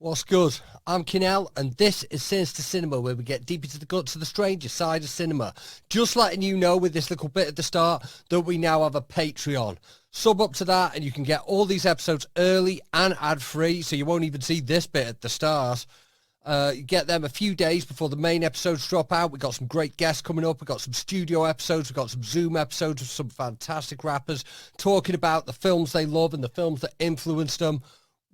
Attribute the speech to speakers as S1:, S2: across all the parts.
S1: What's good? I'm Kinell, and this is Sinister Cinema, where we get deep into the guts of the stranger side of cinema. Just letting you know with this little bit at the start that we now have a Patreon. Sub up to that, and you can get all these episodes early and ad-free, so you won't even see this bit at the start. You get them a few days before the main episodes drop out. We've got some great guests coming up. We've got some studio episodes. We've got some Zoom episodes with some fantastic rappers talking about the films they love and the films that influenced them.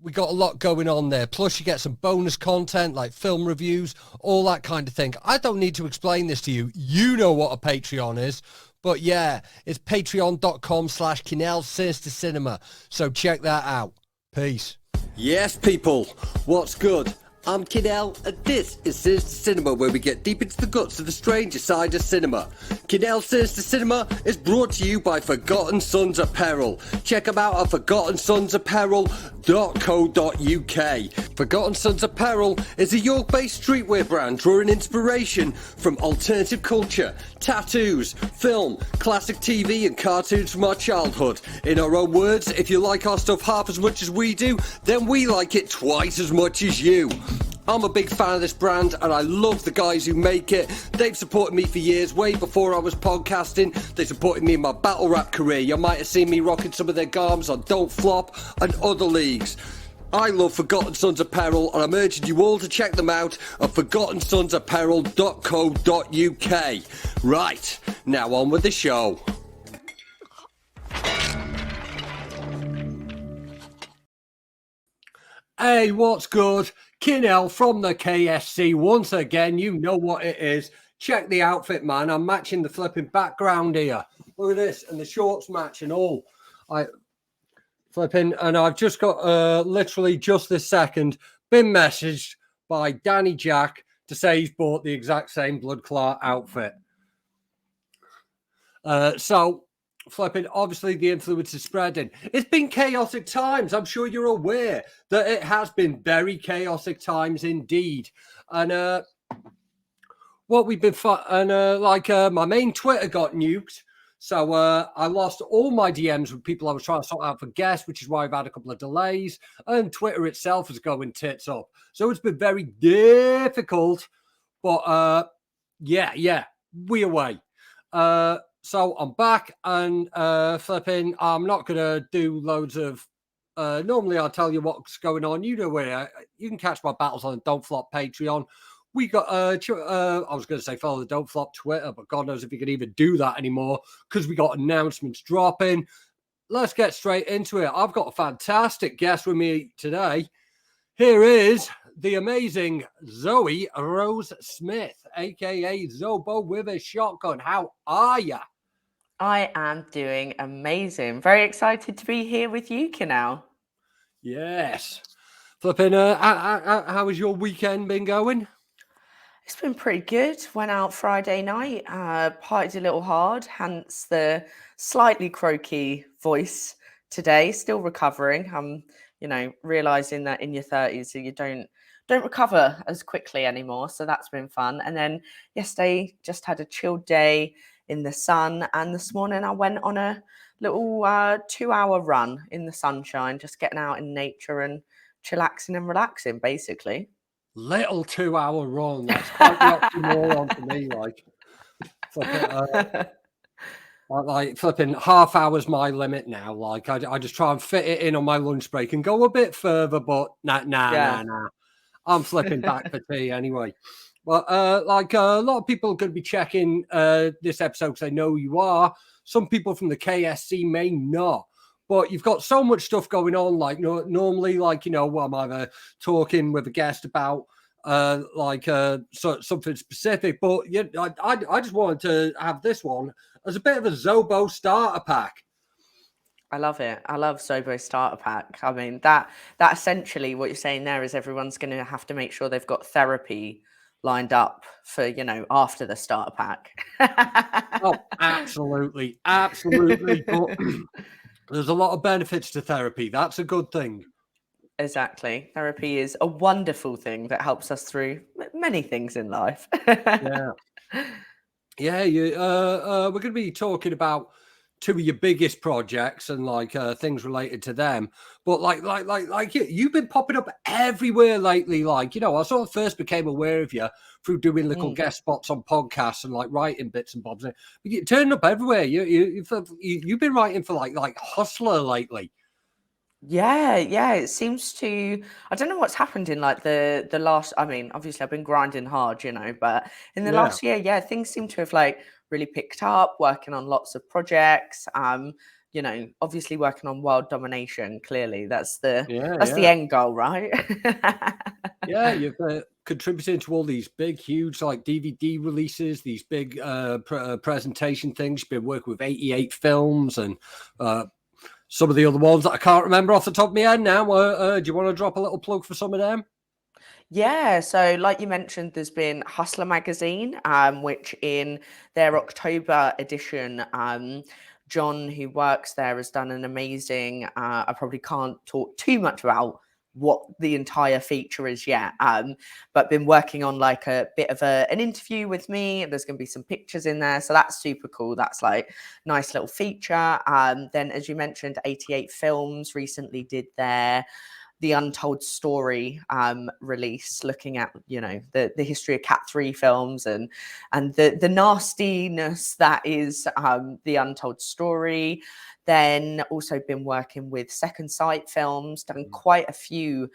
S1: We got a lot going on there. Plus, you get some bonus content like film reviews, all that kind of thing. I don't need to explain this to you. You know what a Patreon is. But yeah, it's patreon.com/Kinell Sinister Cinema. So check that out. Peace. Yes, people. What's good? I'm Kinell, and this is Sinister Cinema, where we get deep into the guts of the stranger side of cinema. Kinell Sinister Cinema is brought to you by Forgotten Sons Apparel. Check them out at forgottensonsapparel.co.uk. Forgotten Sons Apparel is a York-based streetwear brand drawing inspiration from alternative culture, tattoos, film, classic TV and cartoons from our childhood. In our own words, if you like our stuff half as much as we do, then we like it twice as much as you. I'm a big fan of this brand and I love the guys who make it. They've supported me for years, way before I was podcasting. They supported me in my battle rap career. You might have seen me rocking some of their garms on Don't Flop and other leagues. I love Forgotten Sons Apparel and I'm urging you all to check them out at forgottensonsapparel.co.uk. Right, now on with the show. Hey, what's good? Kinell from the KSC. Once again, you know what it is. Check the outfit, man. I'm matching the flipping background here. Look at this. And the shorts match and all. And I've just got, literally just this second, been messaged by Danny Jack to say he's bought the exact same blood clot outfit. Obviously the influence is spreading. It's been chaotic times. I'm sure you're aware that it has been very chaotic times indeed. And my main Twitter got nuked. So I lost all my DMs with people I was trying to sort out for guests, which is why I've had a couple of delays. And Twitter itself is going tits up. So it's been very difficult. But we away. So I'm back and I'm not going to do loads of, normally I'll tell you what's going on. You know where you can catch my battles on the Don't Flop Patreon. We got, I was going to say follow the Don't Flop Twitter, but God knows if you can even do that anymore because we got announcements dropping. Let's get straight into it. I've got a fantastic guest with me today. Here is the amazing Zoe Rose Smith, aka Zobo with a shotgun. How are ya?
S2: I am doing amazing. Very excited to be here with you, Kinell.
S1: Yes. Flipping, how has your weekend been going?
S2: It's been pretty good. Went out Friday night, partied a little hard, hence the slightly croaky voice today. Still recovering. I'm, realizing that in your 30s, so you don't recover as quickly anymore. So that's been fun. And then yesterday, just had a chilled day in the sun. And this morning, I went on a little 2-hour run in the sunshine, just getting out in nature and chillaxing and relaxing, basically.
S1: Little 2-hour run. That's quite the oxymoron for me. Flipping half hour's my limit now. Like I just try and fit it in on my lunch break and go a bit further, but nah. I'm flipping back for tea anyway. Well, a lot of people are going to be checking this episode because they know you are. Some people from the KSC may not. But you've got so much stuff going on. Normally, I'm either talking with a guest about something specific. But I just wanted to have this one as a bit of a Zobo starter pack.
S2: I love it. I love Zobo starter pack. I mean, that essentially what you're saying there is everyone's going to have to make sure they've got therapy lined up for, after the starter pack.
S1: Oh, absolutely. Absolutely. But there's a lot of benefits to therapy. That's a good thing.
S2: Exactly. Therapy is a wonderful thing that helps us through many things in life.
S1: Yeah. We're going to be talking about two of your biggest projects and like things related to them. But like you've been popping up everywhere lately. Like, you know, I sort of first became aware of you through doing little guest spots on podcasts and like writing bits and bobs. But you're turning up everywhere. You've been writing for like Hustler lately.
S2: Yeah, it seems to. I don't know what's happened in like the last. I mean, obviously I've been grinding hard, you know, but in the last year, yeah, things seem to have like really picked up. Working on lots of projects. You know, obviously working on world domination. Clearly, that's the end goal, right?
S1: Yeah, you've contributed to all these big, huge like DVD releases, these big presentation things. You've been working with 88 films and some of the other ones that I can't remember off the top of my head now. Do you want to drop a little plug for some of them?
S2: Yeah, so like you mentioned, there's been Hustler magazine, which in their October edition, John, who works there, has done an amazing. I probably can't talk too much about what the entire feature is yet, but been working on like a bit of an interview with me. There's going to be some pictures in there, so that's super cool. That's like nice little feature. Then, as you mentioned, 88 Films recently did their The Untold Story release, looking at, you know, the history of Cat 3 films and the nastiness that is The Untold Story. Then also been working with Second Sight Films, done quite a few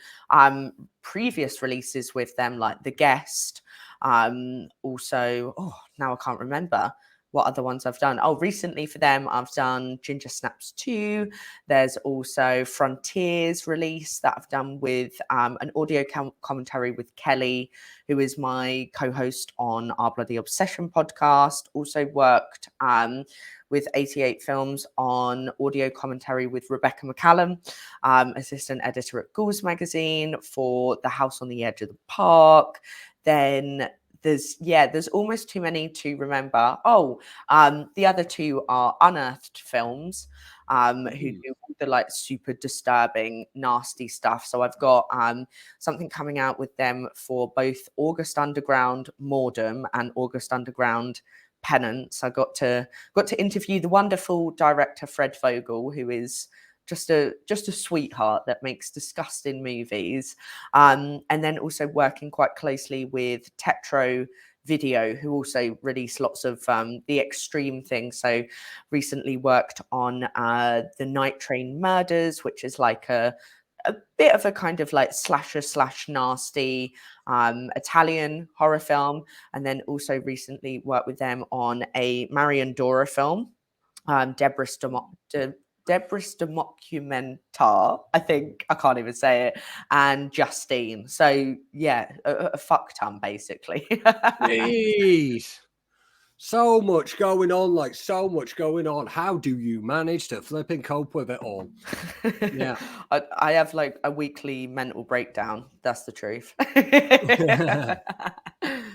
S2: previous releases with them, like The Guest. Also, now I can't remember what other ones I've done. Oh, recently for them, I've done Ginger Snaps 2. There's also Frontiers release that I've done with an audio commentary with Kelly, who is my co-host on our Bloody Obsession podcast. Also worked with 88 Films on audio commentary with Rebecca McCallum, assistant editor at Ghouls magazine, for The House on the Edge of the Park. Then there's almost too many to remember. The other two are Unearthed Films, who do the like super disturbing, nasty stuff. So I've got something coming out with them for both August Underground Mordom and August Underground Penance. I got to interview the wonderful director Fred Vogel, who is just a sweetheart that makes disgusting movies, and then also working quite closely with Tetro Video, who also release lots of the extreme things. So recently worked on the Night Train Murders, which is like a bit of a kind of like slasher / nasty Italian horror film, and then also recently worked with them on a Marion Dora film, Debris Documentar, I think. I can't even say it. And Justine. So, yeah, a fuck ton, basically.
S1: Jeez. So much going on, like so much going on. How do you manage to flipping cope with it all? Yeah.
S2: I have like a weekly mental breakdown. That's the truth.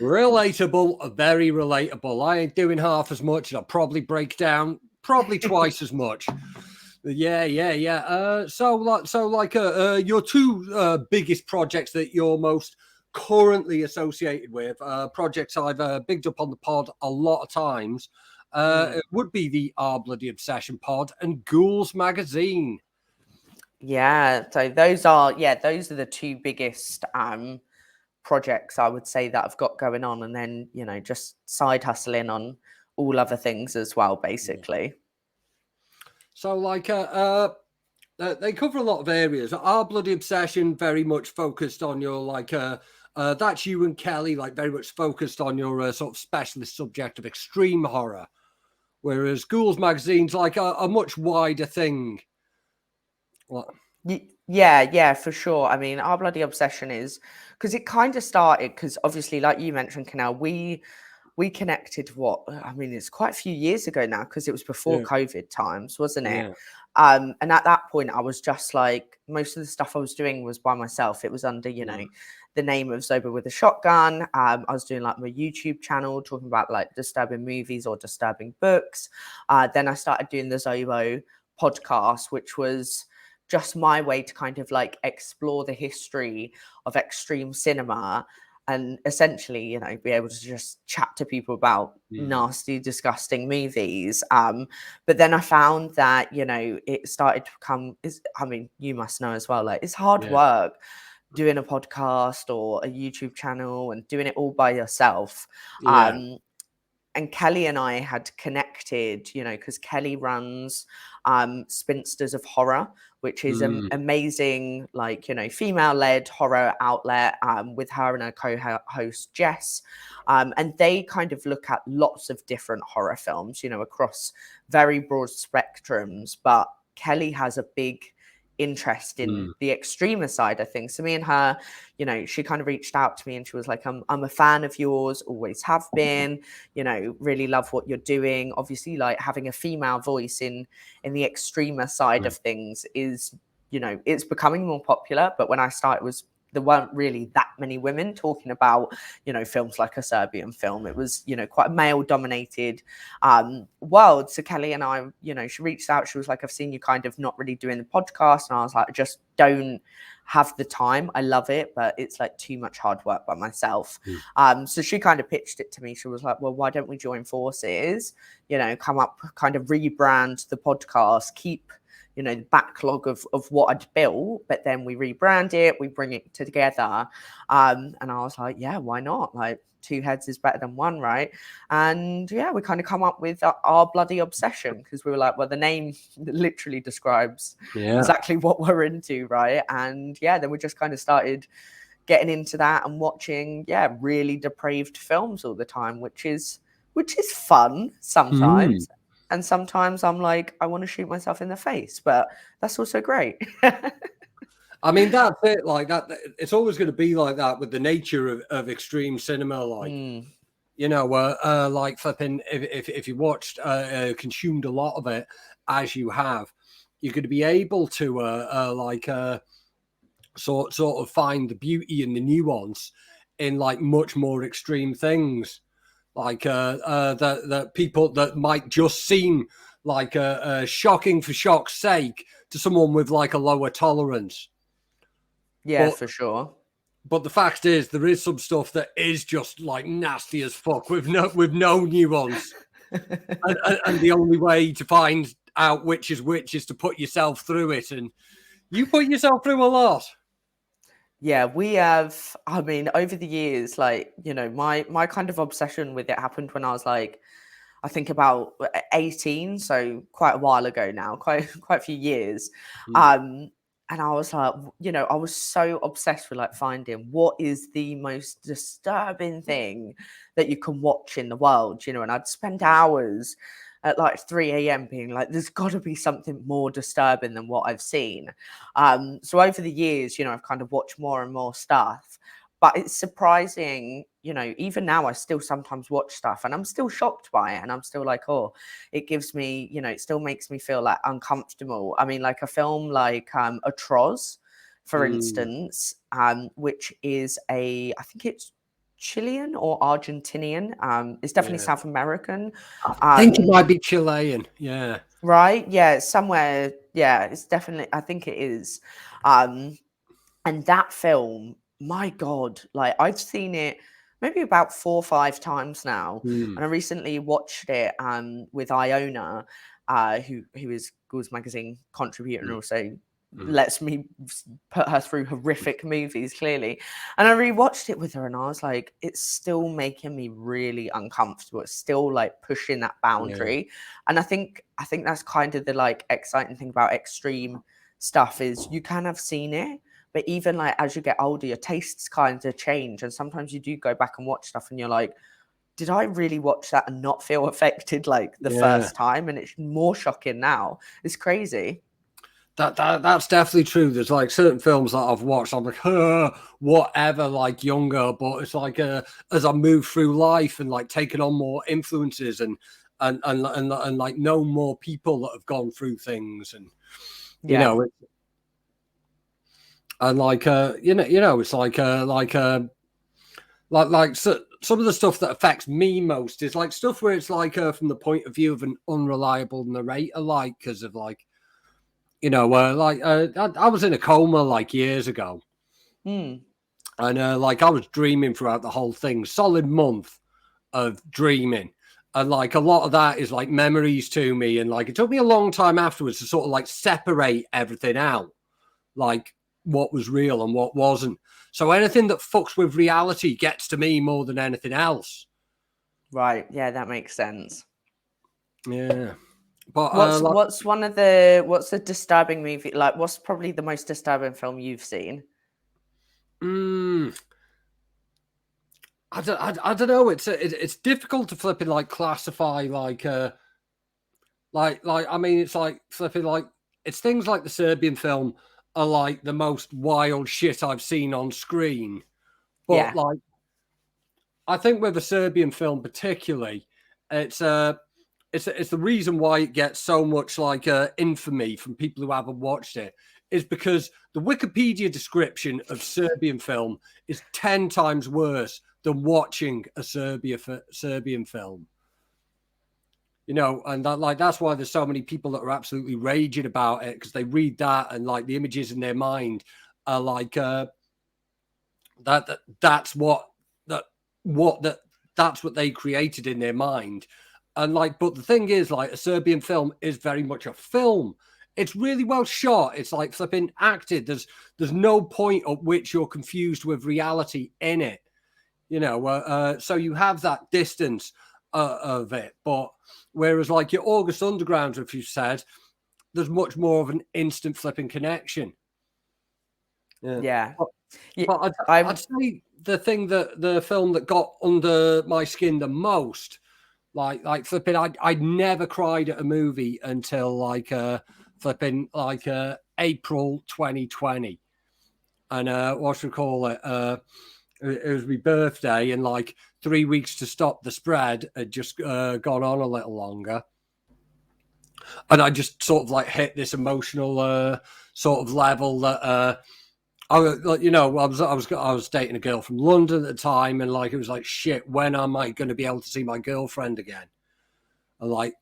S1: Relatable, very relatable. I ain't doing half as much. I'll probably break down probably twice as much. Yeah. Your two biggest projects that you're most currently associated with, projects I've bigged up on the pod a lot of times, it would be the Our Bloody Obsession pod and Ghouls magazine.
S2: Yeah, so those are the two biggest projects I would say that I've got going on, and then, you know, just side hustling on all other things as well, basically.
S1: So like they cover a lot of areas. Our Bloody Obsession very much focused on your like that's you and Kelly, like very much focused on your sort of specialist subject of extreme horror, whereas Ghouls magazine's like a much wider thing. What?
S2: Yeah, for sure. I mean, Our Bloody Obsession is because it kind of started because obviously, like you mentioned, Kinell, we connected it's quite a few years ago now, because it was before COVID times, wasn't it?
S1: Yeah.
S2: And at that point I was just like, most of the stuff I was doing was by myself. It was under, you know, the name of Zobo with a Shotgun. I was doing like my YouTube channel talking about like disturbing movies or disturbing books. Then I started doing the Zobo podcast, which was just my way to kind of like explore the history of extreme cinema. and essentially, you know, be able to just chat to people about nasty, disgusting movies. But then I found that, you know, it started to become, I mean, you must know as well, like it's hard work doing a podcast or a YouTube channel and doing it all by yourself. And Kelly and I had connected, you know, because Kelly runs Spinsters of Horror, which is an amazing, like, you know, female-led horror outlet with her and her co-host Jess. And they kind of look at lots of different horror films, you know, across very broad spectrums. But Kelly has a big interest in the extreme side of things. So me and her, you know, she kind of reached out to me and she was like, I'm a fan of yours, always have been, you know, really love what you're doing. Obviously, like having a female voice in the extremer side of things is, you know, it's becoming more popular. But when I started, there weren't really that many women talking about, you know, films like a Serbian film. It was, you know, quite a male dominated world. So Kelly and I, you know, she reached out, she was like, I've seen you kind of not really doing the podcast. And I was like, I just don't have the time. I love it, but it's like too much hard work by myself. So she kind of pitched it to me. She was like, well, why don't we join forces, you know, come up, kind of rebrand the podcast, keep, you know, the backlog of what I'd built, but then we rebrand it, we bring it together. And I was like, yeah, why not? Like, two heads is better than one, right? And yeah, we kind of come up with our bloody obsession, because we were like, well, the name literally describes exactly what we're into, right? And yeah, then we just kind of started getting into that and watching, really depraved films all the time, which is fun sometimes. And sometimes I'm like, I want to shoot myself in the face, but that's also great.
S1: I mean, that's it. Like that, it's always going to be like that with the nature of extreme cinema. Like, you know, like flipping, if you watched, consumed a lot of it as you have, you're going to be able to sort of find the beauty and the nuance in like much more extreme things. Like that people that might just seem like shocking for shock's sake to someone with like a lower tolerance.
S2: Yeah, for sure.
S1: But the fact is, there is some stuff that is just like nasty as fuck with no nuance, and the only way to find out which is to put yourself through it, and you put yourself through a lot.
S2: Yeah, we have, I mean, over the years, like, you know, my kind of obsession with it happened when I was like, I think about 18, so quite a while ago now, quite a few years. And I was like, you know, I was so obsessed with like finding what is the most disturbing thing that you can watch in the world, you know, and I'd spend hours at like 3 a.m. being like, there's got to be something more disturbing than what I've seen. So over the years, you know, I've kind of watched more and more stuff. But it's surprising, you know, even now I still sometimes watch stuff and I'm still shocked by it. And I'm still like, oh, it gives me, you know, it still makes me feel like uncomfortable. I mean, like a film like Atroz, for instance, which is I think it's Chilean or Argentinian. It's definitely South American.
S1: I think it might be Chilean. Yeah.
S2: Right. Yeah. Somewhere. Yeah. It's definitely, I think it is. And that film, my God, like I've seen it maybe about 4 or 5 times now. And I recently watched it with Iona, who is Ghouls Magazine contributor and also lets me put her through horrific movies, clearly. And I rewatched it with her and I was like, it's still making me really uncomfortable. It's still like pushing that boundary. And I think that's kind of the like exciting thing about extreme stuff is you can have seen it, but even like as you get older, your tastes kind of change. And sometimes you do go back and watch stuff and you're like, did I really watch that and not feel affected like the first time? And it's more shocking now. It's crazy.
S1: That's definitely true. There's like certain films that I've watched, I'm like, whatever, like younger, but it's like as I move through life and like taking on more influences and like know more people that have gone through things, and you know, and like it's like so, some of the stuff that affects me most is like stuff where it's like from the point of view of an unreliable narrator, like because of like, you know, I was in a coma like years ago, and And like I was dreaming throughout the whole thing, solid month of dreaming. And like a lot of that is like memories to me. And like it took me a long time afterwards to sort of like separate everything out, like what was real and what wasn't. So anything that fucks with reality gets to me more than anything else.
S2: Right. Yeah, that makes sense.
S1: Yeah. But
S2: what's the disturbing movie? Like, what's probably the most disturbing film you've seen?
S1: I don't know. It's difficult to flipping like classify like I mean it's like flipping like it's things like the Serbian film are like the most wild shit I've seen on screen. But like I think with the Serbian film particularly, it's the reason why it gets so much like infamy from people who haven't watched it is because the Wikipedia description of Serbian film is 10 times worse than watching a Serbian film. You know, and that's why there's so many people that are absolutely raging about it, because they read that and like the images in their mind are like that's what they created in their mind. And like, but the thing is, like, a Serbian film is very much a film. It's really well shot. It's like flipping acted. There's no point at which you're confused with reality in it. You know, so you have that distance of it. But whereas like your August Underground, if you said, there's much more of an instant flipping connection.
S2: Yeah.
S1: But I'd say the film that got under my skin the most, like flipping, I'd never cried at a movie until like flipping like April 2020, and what should we call it? It was my birthday, and like 3 weeks to stop the spread had just gone on a little longer, and I just sort of like hit this emotional sort of level that I was dating a girl from London at the time, and like it was like, shit, when am I going to be able to see my girlfriend again? And like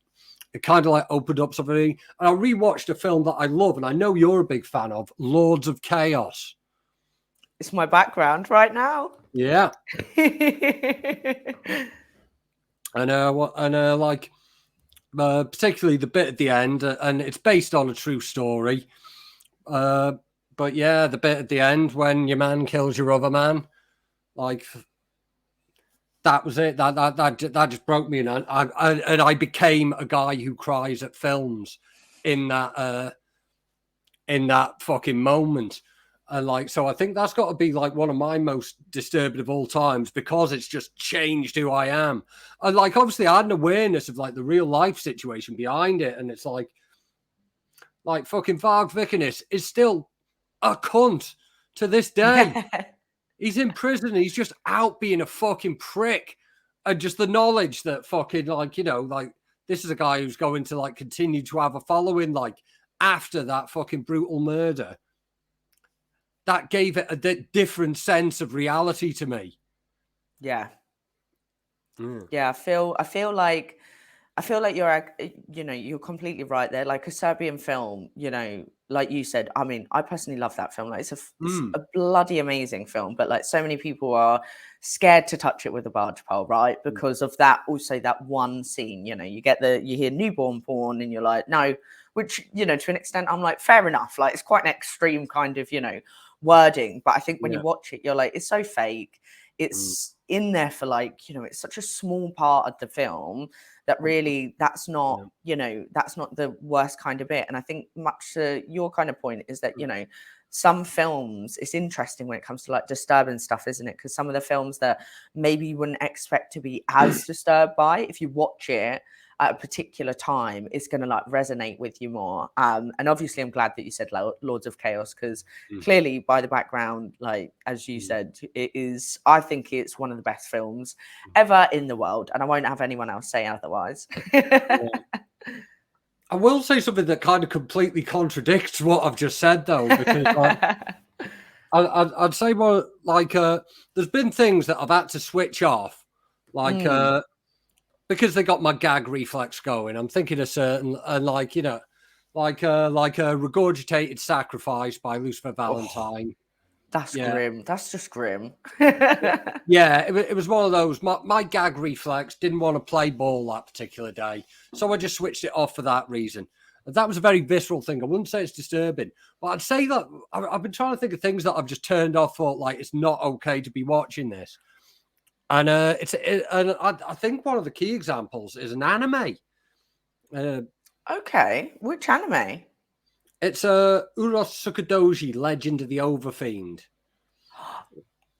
S1: it kind of like opened up something. And I rewatched a film that I love, and I know you're a big fan of, Lords of Chaos.
S2: It's my background right now.
S1: Yeah. and like particularly the bit at the end, and it's based on a true story. But yeah, the bit at the end when your man kills your other man, like that was it. That just broke me, and I became a guy who cries at films in that fucking moment. And like, so I think that's got to be like one of my most disturbing of all times, because it's just changed who I am. And like, obviously I had an awareness of like the real life situation behind it. And it's like fucking Varg Vikernes is still a cunt to this day. He's in prison. He's just out being a fucking prick. And just the knowledge that fucking like, you know, like this is a guy who's going to like continue to have a following, like after that fucking brutal murder. That gave it a different sense of reality to me.
S2: Yeah. Yeah, I feel like you're completely right there. Like a Serbian film, you know, like you said, I mean, I personally love that film. Like it's a bloody amazing film, but like so many people are scared to touch it with a barge pole, right? Because of that, also that one scene, you know, you hear newborn porn and you're like, no, which, you know, to an extent, I'm like, fair enough. Like it's quite an extreme kind of, you know, wording. But I think when you watch it, you're like, it's so fake. It's in there for like, you know, it's such a small part of the film that really that's not, you know, that's not the worst kind of bit. And I think much to your kind of point is that, you know, some films, it's interesting when it comes to like disturbing stuff, isn't it? Because some of the films that maybe you wouldn't expect to be as disturbed by, if you watch it at a particular time, it's going to like resonate with you more. And obviously I'm glad that you said Lords of Chaos, because clearly by the background, like as you said, it is, I think it's one of the best films ever in the world, and I won't have anyone else say otherwise.
S1: I will say something that kind of completely contradicts what I've just said, though, because I'd say more like there's been things that I've had to switch off, like because they got my gag reflex going. I'm thinking of certain, and like, you know, like a Regurgitated Sacrifice by Lucifer Valentine.
S2: That's
S1: Yeah.
S2: grim. That's just grim.
S1: Yeah, it was one of those. My gag reflex didn't want to play ball that particular day, so I just switched it off for that reason. That was a very visceral thing. I wouldn't say it's disturbing, but I'd say that I've been trying to think of things that I've just turned off for, like it's not okay to be watching this. And and I think one of the key examples is an anime.
S2: Okay, which anime?
S1: It's Urosukadoji, Legend of the Overfiend.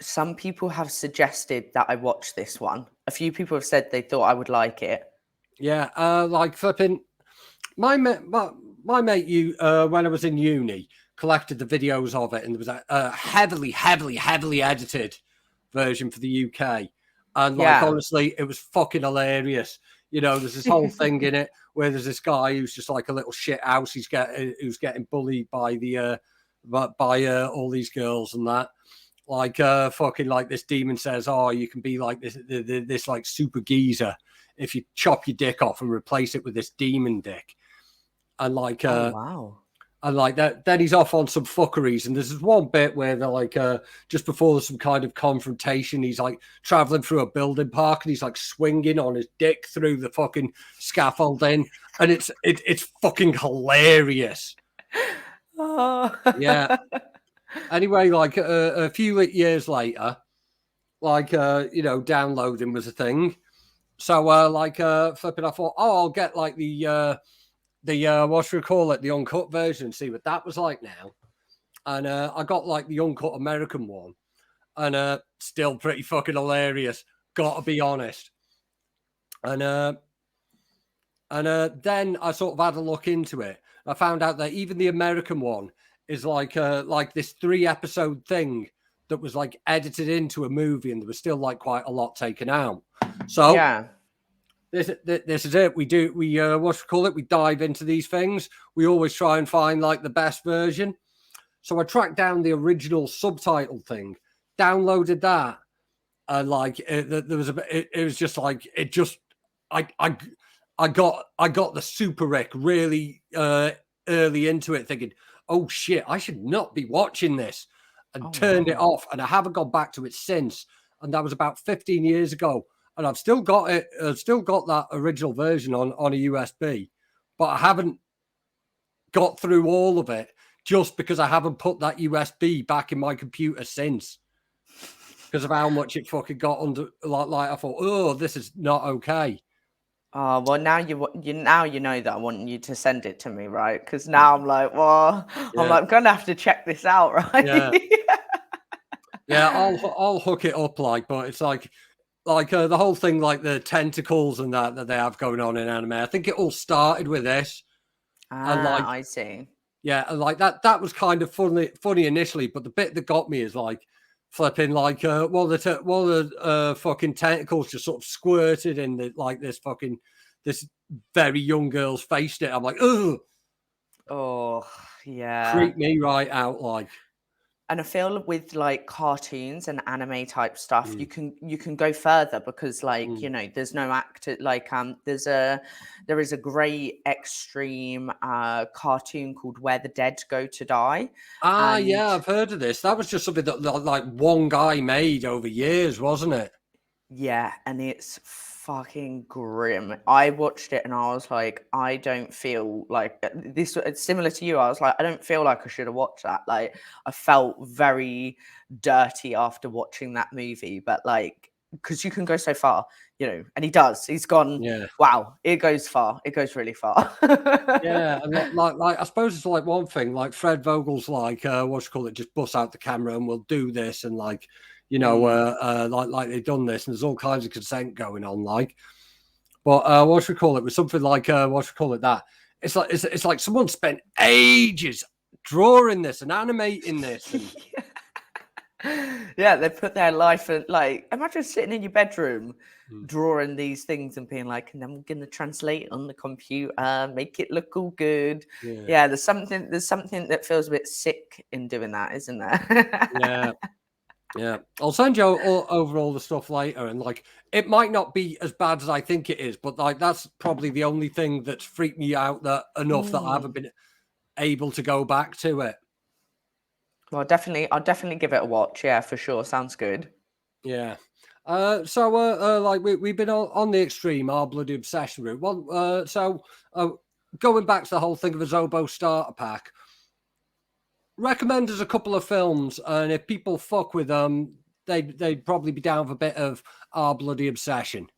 S2: Some people have suggested that I watch this one. A few people have said they thought I would like it.
S1: Yeah, like flipping. My mate, you when I was in uni, collected the videos of it, and there was a heavily edited version for the UK. And like honestly, it was fucking hilarious. You know, there's this whole thing in it where there's this guy who's just like a little shit house. Who's getting bullied by the by all these girls and that. Like fucking like this demon says, oh, you can be like this like super geezer if you chop your dick off and replace it with this demon dick. And like
S2: wow.
S1: And like that, then he's off on some fuckeries. And there's this one bit where they're like, just before there's some kind of confrontation, he's like traveling through a building park and he's like swinging on his dick through the fucking scaffolding. And it's fucking hilarious.
S2: Oh.
S1: Yeah. Anyway, like a few years later, like, downloading was a thing. So flipping, I thought, oh, I'll get like the what should we call it, the uncut version, see what that was like now. And I got like the uncut American one, and still pretty fucking hilarious, gotta be honest. And then I sort of had a look into it. I found out that even the American one is like this 3-episode thing that was like edited into a movie, and there was still like quite a lot taken out. So
S2: yeah.
S1: This is it. We what we call it. We dive into these things. We always try and find like the best version. So I tracked down the original subtitle thing, downloaded that, and like there was it was just like it just I got the Super Rick really early into it, thinking, oh shit, I should not be watching this, and turned it off, and I haven't gone back to it since. And that was about 15 years ago. And I've still got it. I've still got that original version on a USB, but I haven't got through all of it just because I haven't put that USB back in my computer since, because of how much it fucking got under. Like I thought, oh, this is not okay.
S2: Oh well, now you know that I want you to send it to me, right? Because now I'm like, well, I'm gonna have to check this out, right?
S1: Yeah, yeah. I'll hook it up, but it's like the whole thing, like the tentacles and that they have going on in anime. I think it all started with this.
S2: And I see.
S1: Yeah, and like that was kind of funny initially, but the bit that got me is like flipping, like the fucking tentacles just sort of squirted in this very young girl's face. I'm like, ugh.
S2: Oh yeah.
S1: Creep me right out, like.
S2: And I feel with like cartoons and anime type stuff, you can go further because there's no actor there is a great extreme cartoon called Where the Dead Go to Die.
S1: Yeah, I've heard of this. That was just something that like one guy made over years, wasn't it?
S2: Yeah, and it's fucking grim. I watched it and I was like, I don't feel like this. It's similar to you. I was like, I don't feel like I should have watched that. Like, I felt very dirty after watching that movie, but like, because you can go so far, and he does. He's gone.
S1: Yeah.
S2: Wow, it goes far. It goes really far.
S1: Yeah, and like I suppose it's like one thing. Like Fred Vogel's like, just bust out the camera and we'll do this, and like. Like they've done this, and there's all kinds of consent going on, like. But it was something like that. It's like someone spent ages drawing this and animating this. And...
S2: yeah, they put their life in, like, imagine sitting in your bedroom drawing these things and being like, and I'm gonna translate it on the computer, make it look all good. Yeah, there's something that feels a bit sick in doing that, isn't there?
S1: Yeah. Yeah, I'll send you over all the stuff later, and like it might not be as bad as I think it is, but like that's probably the only thing that's freaked me out enough that I haven't been able to go back to it.
S2: Well, I'll definitely give it a watch. Yeah, for sure. Sounds good.
S1: Yeah. Like we've been on the extreme, our bloody obsession route. Going back to the whole thing of a Zobo starter pack, recommend us a couple of films, and if people fuck with them, they'd probably be down for a bit of our bloody obsession.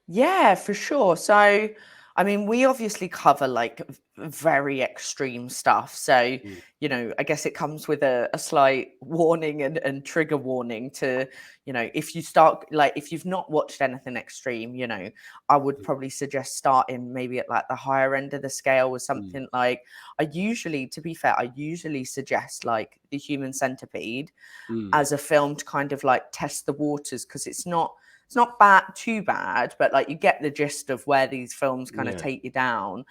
S2: Yeah, for sure. So, I mean, we obviously cover like very extreme stuff. So, I guess it comes with a slight warning and trigger warning to, if you start, like, if you've not watched anything extreme, I would probably suggest starting maybe at like the higher end of the scale with something like, to be fair, I usually suggest like The Human Centipede as a film to kind of like test the waters, because it's not too bad, but like you get the gist of where these films kind of take you down.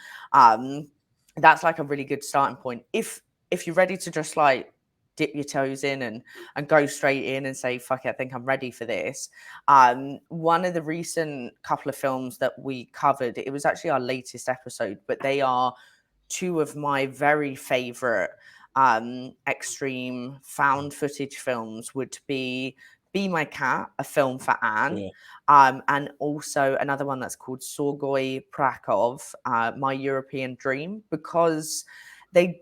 S2: That's like a really good starting point. If you're ready to just like dip your toes in and go straight in and say, fuck it, I think I'm ready for this. One of the recent couple of films that we covered, it was actually our latest episode, but they are two of my very favorite extreme found footage films would be My Cat, a film for Anne, and also another one that's called Sorgoy Prakov, My European Dream, because they're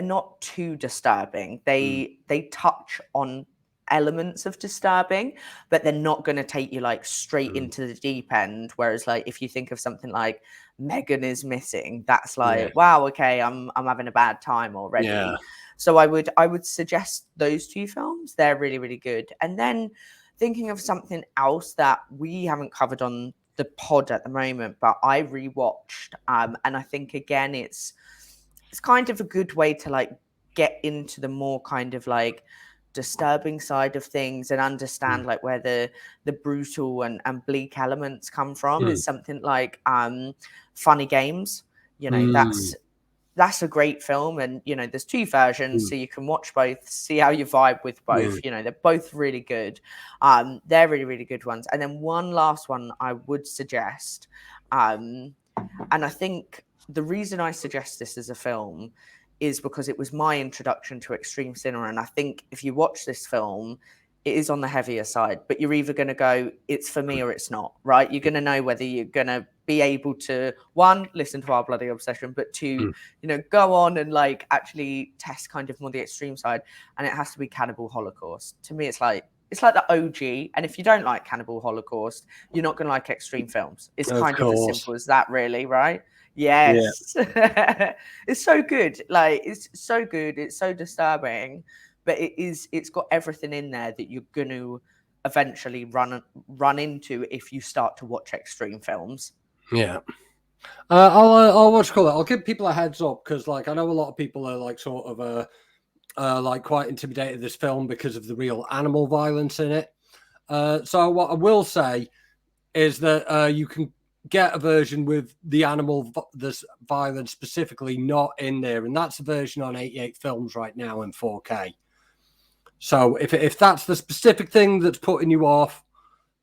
S2: not too disturbing. They touch on elements of disturbing, but they're not going to take you like straight into the deep end. Whereas like if you think of something like Megan is Missing, that's like, wow, okay, I'm having a bad time already.
S1: Yeah.
S2: So I would suggest those two films. They're really, really good. And then thinking of something else that we haven't covered on the pod at the moment, but I rewatched, and I think again it's kind of a good way to like get into the more kind of like disturbing side of things and understand like where the brutal and bleak elements come from. Is something like Funny Games. That's a great film, and there's two versions, so you can watch both, see how you vibe with both. They're both really good. They're really, really good ones. And then one last one I would suggest, and I think the reason I suggest this as a film is because it was my introduction to extreme cinema. And I think if you watch this film, it is on the heavier side, but you're either going to go, it's for me or it's not, right? You're going to know whether you're going to be able to, one, listen to our bloody obsession, but two, go on and like actually test kind of more the extreme side. And it has to be Cannibal Holocaust. To me, it's like the OG. And if you don't like Cannibal Holocaust, you're not going to like extreme films. It's kind of as simple as that, really, right? Yes. Yeah. It's so good. Like, it's so good. It's so disturbing, but it's got everything in there that you're going to eventually run into if you start to watch extreme films.
S1: Yeah. I'll watch call it. I'll give people a heads up, because like I know a lot of people are like sort of like quite intimidated this film because of the real animal violence in it. So what I will say is that you can get a version with the this violence specifically not in there, and that's a version on 88 Films right now in 4K. So if that's the specific thing that's putting you off,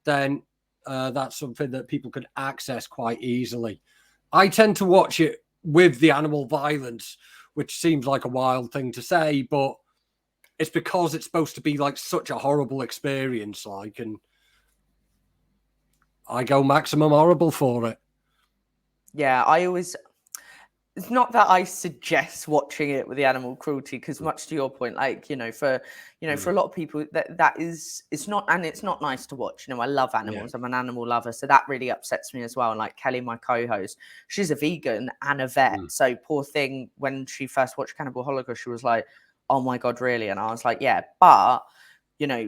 S1: then that's something that people can access quite easily. I tend to watch it with the animal violence, which seems like a wild thing to say, but it's because it's supposed to be like such a horrible experience, like, and I go maximum horrible for it.
S2: Yeah, it's not that I suggest watching it with the animal cruelty, because much to your point, like, for a lot of people that is, it's not nice to watch. I love animals. I'm an animal lover. So that really upsets me as well. And like Kelly, my co-host, she's a vegan and a vet. So poor thing, when she first watched Cannibal Holocaust, she was like, oh my God, really? And I was like, yeah, but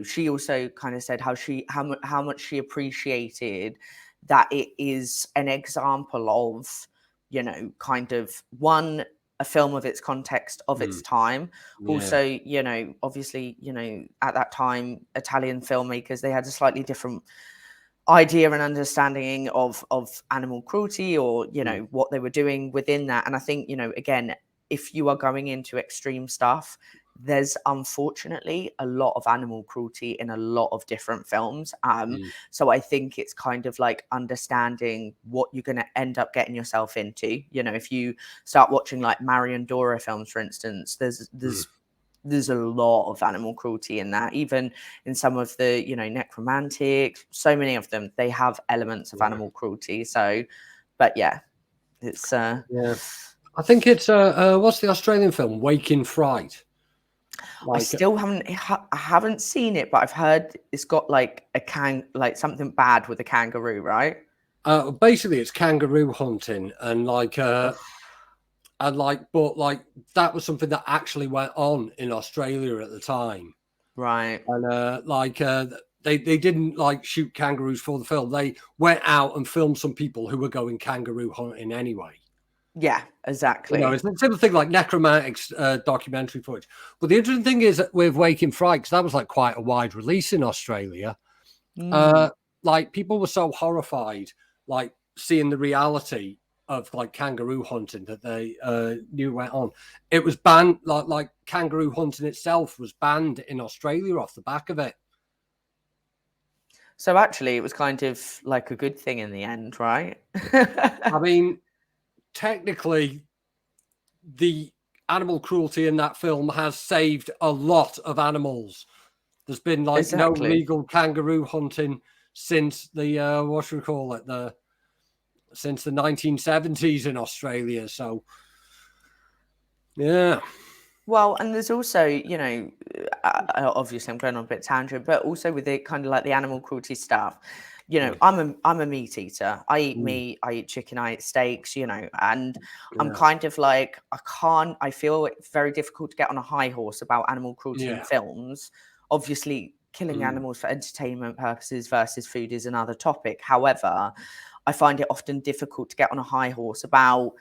S2: she also kind of said how much she appreciated that it is an example of, kind of a film of its context, of its time. Also, obviously, at that time, Italian filmmakers, they had a slightly different idea and understanding of animal cruelty, or, what they were doing within that. And I think, again, if you are going into extreme stuff, there's unfortunately a lot of animal cruelty in a lot of different films. So I think it's kind of like understanding what you're going to end up getting yourself into. You know, if you start watching like Marion Dora films, for instance, there's a lot of animal cruelty in that. Even in some of the, you know, necromantic, so many of them, they have elements of animal cruelty. So, but yeah, it's
S1: yeah. I think it's what's the Australian film, Waking Fright?
S2: I still haven't seen it, but I've heard it's got like like something bad with a kangaroo, right?
S1: Basically, it's kangaroo hunting, and but that was something that actually went on in Australia at the time,
S2: right?
S1: And they didn't like shoot kangaroos for the film. They went out and filmed some people who were going kangaroo hunting anyway.
S2: Yeah, exactly.
S1: You know, it's a simple thing like necromantics documentary footage. But the interesting thing is with Waking Fright, because that was like quite a wide release in Australia. Like people were so horrified, like seeing the reality of like kangaroo hunting that they knew went on. It was banned, like kangaroo hunting itself was banned in Australia off the back of it.
S2: So actually, it was kind of like a good thing in the end, right?
S1: I mean, technically, the animal cruelty in that film has saved a lot of animals. There's been like no legal kangaroo hunting since the since the 1970s in Australia. So yeah.
S2: Well, and there's also, you know, obviously I'm going on a bit tangent, but also with it kind of like the animal cruelty stuff. You know, I'm a meat eater. I eat meat, I eat chicken, I eat steaks, you know, and I'm kind of like, I feel it's very difficult to get on a high horse about animal cruelty in films. Obviously, killing animals for entertainment purposes versus food is another topic. However, I find it often difficult to get on a high horse about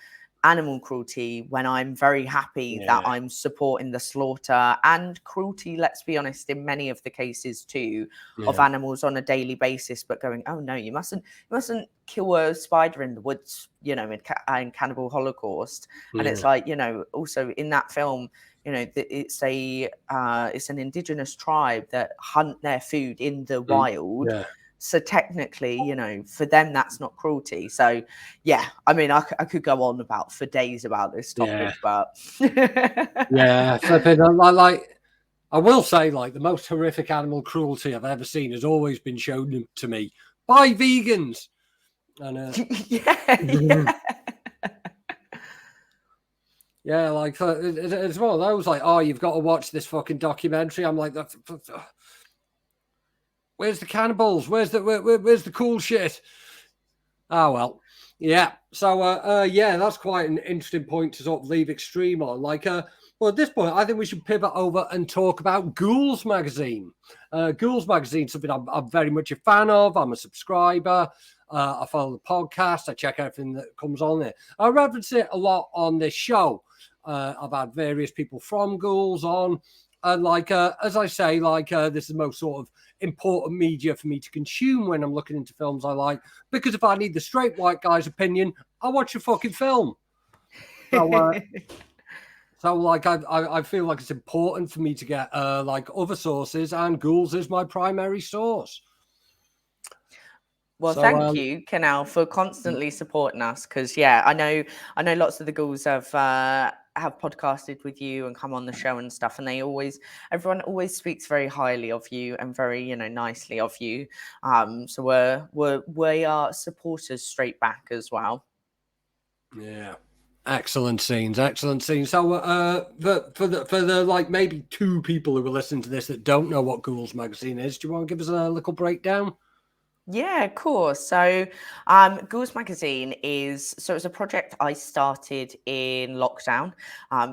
S2: animal cruelty when I'm very happy that I'm supporting the slaughter and cruelty, let's be honest, in many of the cases too, of animals on a daily basis, but going, oh no, you mustn't kill a spider in the woods, you know, in Cannibal Holocaust. And it's like, you know, also in that film, you know, it's an indigenous tribe that hunt their food in the wild. So technically, you know, for them, that's not cruelty. So, yeah, I mean, I could go on about for days about this topic, but
S1: flipping. Like, I will say, like, the most horrific animal cruelty I've ever seen has always been shown to me by vegans. And yeah, like it's one of those, like, oh, you've got to watch this fucking documentary. I'm like, where's the cannibals? Where's the cool shit? Oh well, yeah. So yeah, that's quite an interesting point to sort of leave extreme on. Like, well, at this point, I think we should pivot over and talk about Ghouls Magazine. Ghouls Magazine, something I'm very much a fan of. I'm a subscriber. I follow the podcast. I check everything that comes on there. I reference it a lot on this show. I've had various people from Ghouls on. And like, as I say, like, this is the most sort of important media for me to consume when I'm looking into films I like. Because if I need the straight white guy's opinion, I'll watch a fucking film. So like, I feel like it's important for me to get like other sources, and Ghouls is my primary source.
S2: Well, thank you, Kinell, for constantly supporting us. Because yeah, I know lots of the Ghouls have podcasted with you and come on the show and stuff, and everyone always speaks very highly of you and very, you know, nicely of you. So we are supporters straight back as well.
S1: Yeah. Excellent scenes. So for the like maybe two people who are listening to this that don't know what Ghouls Magazine is, do you want to give us a little breakdown?
S2: Yeah, of course. So Ghouls Magazine it's a project I started in lockdown.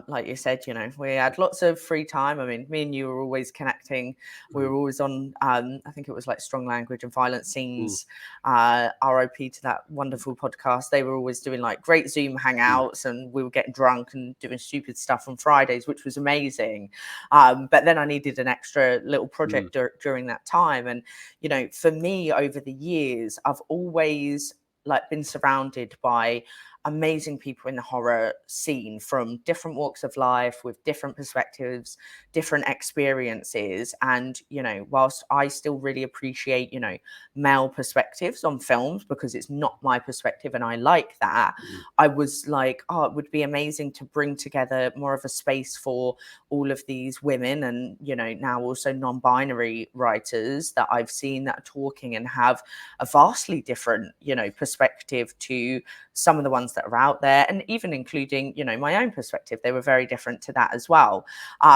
S2: Like you said, you know, we had lots of free time. I mean, me and you were always connecting. We were always on, I think it was like Strong Language and Violent Scenes, RIP to that wonderful podcast. They were always doing like great Zoom hangouts, and we were getting drunk and doing stupid stuff on Fridays, which was amazing. But then I needed an extra little project during that time. And, you know, for me over the years, I've always like been surrounded by amazing people in the horror scene from different walks of life with different perspectives, different experiences. And, you know, whilst I still really appreciate, you know, male perspectives on films because it's not my perspective and I like that, I was like, oh, it would be amazing to bring together more of a space for all of these women and, you know, now also non-binary writers that I've seen that are talking and have a vastly different, you know, perspective to some of the ones that are out there, and even including, you know, my own perspective. They were very different to that as well. So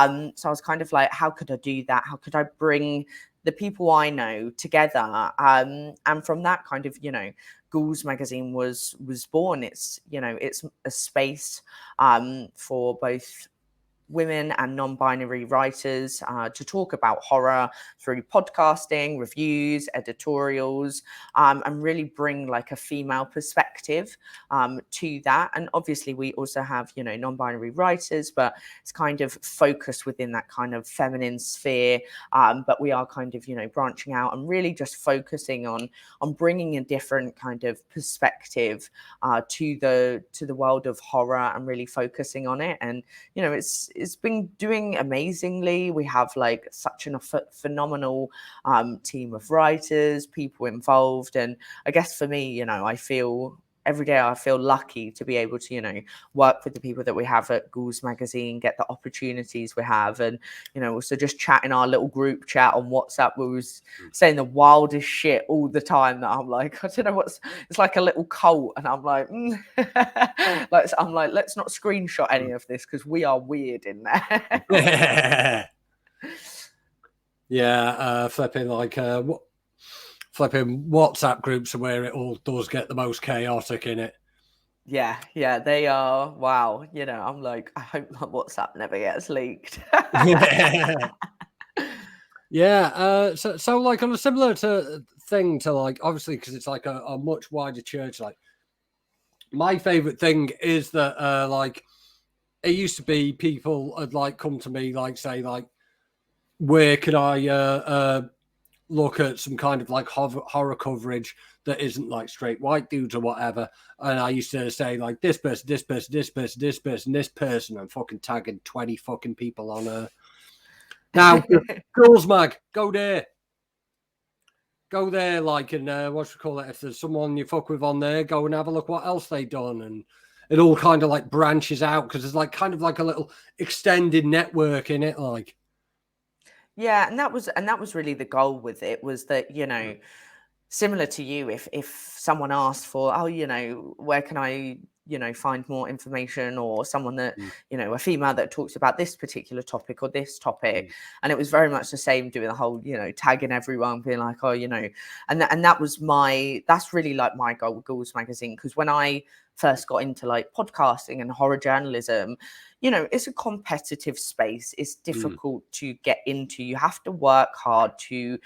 S2: I was kind of like, how could I do that? How could I bring the people I know together? And from that kind of, you know, Ghouls magazine was born. It's, you know, it's a space for both women and non-binary writers to talk about horror through podcasting, reviews, editorials, and really bring like a female perspective to that. And obviously we also have, you know, non-binary writers, but it's kind of focused within that kind of feminine sphere. But we are kind of, you know, branching out and really just focusing on bringing a different kind of perspective to the world of horror and really focusing on it. And, you know, it's been doing amazingly. We have like such a phenomenal team of writers, people involved. And I guess for me, you know, I feel every day I feel lucky to be able to, you know, work with the people that we have at Ghouls magazine, get the opportunities we have. And, you know, also just chat in our little group chat on WhatsApp. We was saying the wildest shit all the time that I'm like, I don't know it's like a little cult. And I'm like, I'm like, let's not screenshot any of this because we are weird in there.
S1: Flipping like flipping WhatsApp groups are where it all does get the most chaotic in it.
S2: Yeah, they are. Wow. You know, I'm like, I hope my WhatsApp never gets leaked.
S1: So like on a similar thing to like, obviously, because it's like a much wider church, like my favorite thing is that like it used to be people had like come to me like say like, where could I look at some kind of like horror coverage that isn't like straight white dudes or whatever. And I used to say like this person, this person, this person, this person, this person, and fucking tagging 20 fucking people on now Ghouls mag, go there like, and what you call it, if there's someone you fuck with on there, go and have a look what else they done. And it all kind of like branches out because there's like kind of like a little extended network in it, like.
S2: Yeah, and that was really the goal with it, was that, you know, similar to you, if someone asked for, oh, you know, where can I, you know, find more information, or someone that, you know, a female that talks about this particular topic or this topic. And it was very much the same, doing the whole, you know, tagging everyone, being like, oh, you know, and that's really like my goal with Ghouls magazine. Because when I first got into like podcasting and horror journalism, you know, it's a competitive space. It's difficult to get into. You have to work hard to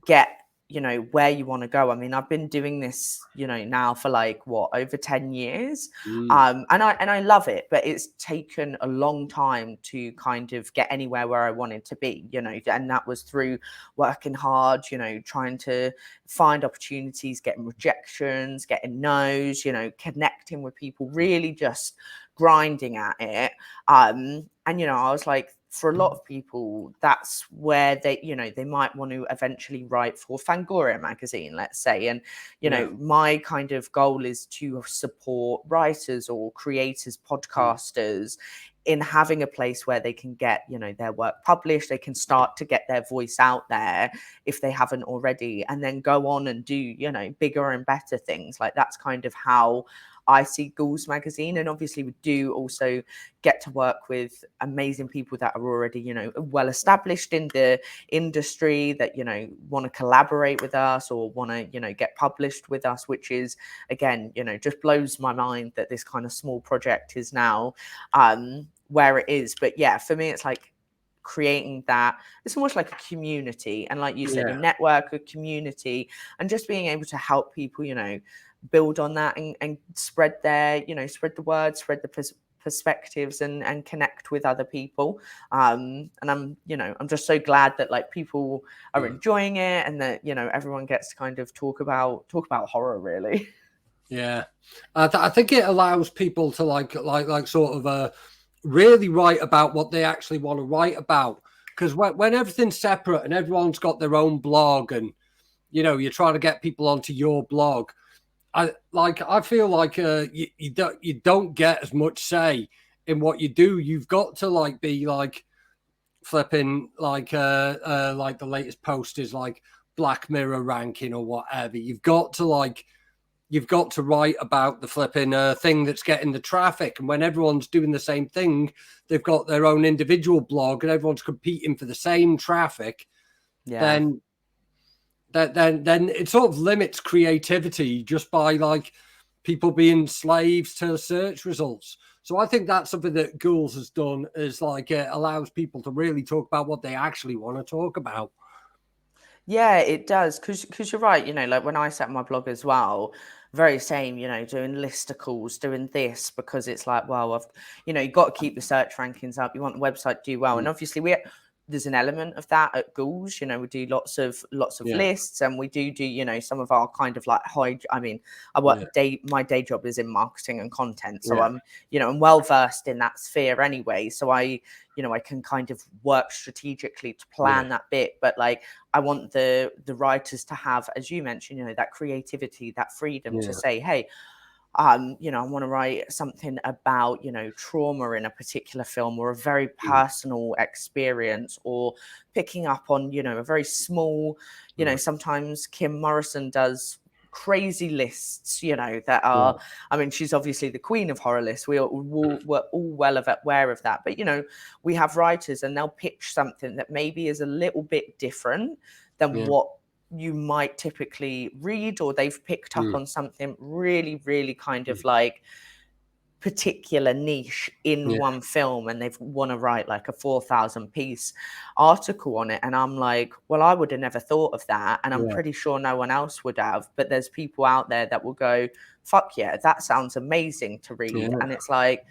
S2: get, you know, where you want to go. I mean, I've been doing this, you know, now for like over 10 years. And I love it, but it's taken a long time to kind of get anywhere where I wanted to be, you know, and that was through working hard, you know, trying to find opportunities, getting rejections, getting no's, you know, connecting with people, really just grinding at it. And, you know, I was like, for a lot of people, that's where they, you know, they might want to eventually write for Fangoria magazine, let's say. And, you know, my kind of goal is to support writers or creators, podcasters, in having a place where they can get, you know, their work published. They can start to get their voice out there if they haven't already, and then go on and do, you know, bigger and better things. Like, that's kind of how I see Ghouls magazine. And obviously we do also get to work with amazing people that are already, you know, well established in the industry, that, you know, want to collaborate with us or want to, you know, get published with us, which is, again, you know, just blows my mind that this kind of small project is now where it is. But yeah, for me, it's like creating that, it's almost like a community, and like you said, a network, a community, and just being able to help people, you know, build on that and spread their, you know, spread the word, spread the perspectives, and connect with other people. And I'm, you know, I'm just so glad that like people are enjoying it, and that, you know, everyone gets to kind of talk about horror, really.
S1: Yeah, I think it allows people to like sort of really write about what they actually want to write about. Because when everything's separate and everyone's got their own blog, and you're trying to get people onto your blog, I feel like you don't get as much say in what you do. You've got to like be like flipping like the latest post is like Black Mirror ranking or whatever. You've got to write about the flipping thing that's getting the traffic. And when everyone's doing the same thing, they've got their own individual blog and everyone's competing for the same traffic.
S2: Yeah.
S1: Then it sort of limits creativity just by like people being slaves to search results. So I think that's something that Ghouls has done, is like it allows people to really talk about what they actually want to talk about.
S2: Yeah, it does. Because you're right, like when I set my blog as well, very same, doing listicles, doing this, because it's like, well, you've got to keep the search rankings up. You want the website to do well. And obviously there's an element of that at Ghouls. We do lots of lists, and we do some of our kind of like I work my day job is in marketing and content, so I'm well versed in that sphere anyway, so I can kind of work strategically to plan that bit. But like I want the writers to have, as you mentioned, that creativity, that freedom to say, hey, I want to write something about, trauma in a particular film, or a very personal experience, or picking up on, a very small, sometimes Kim Morrison does crazy lists, that are, I mean, she's obviously the queen of horror lists. We're all well aware of that. But, we have writers and they'll pitch something that maybe is a little bit different than what you might typically read, or they've picked up on something really, really kind of like particular niche in one film, and they've want to write like a 4,000 piece article on it. And I'm like, well, I would have never thought of that, and I'm pretty sure no one else would have. But there's people out there that will go, fuck yeah, that sounds amazing to read. And it's like,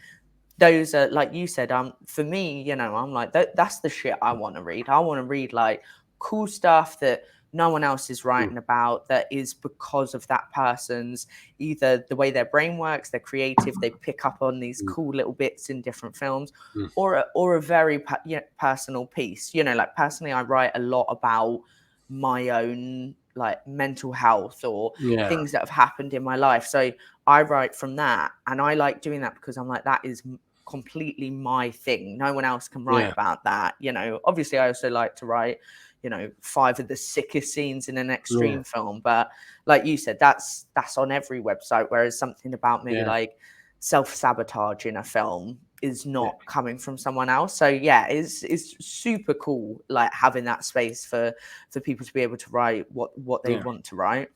S2: those are, like you said, for me, I'm like, that's the shit I want to read. I want to read like cool stuff that no one else is writing about, that is because of that person's, either the way their brain works, they're creative, they pick up on these cool little bits in different films, or a very personal piece. Like personally, I write a lot about my own like mental health, or things that have happened in my life. So I write from that, and I like doing that because I'm like, that is completely my thing. No one else can write about that. Obviously I also like to write 5 of the sickest scenes in an extreme film, but like you said, that's on every website, whereas something about maybe like self-sabotage in a film is not coming from someone else. So it's super cool, like having that space for people to be able to write what they want to write.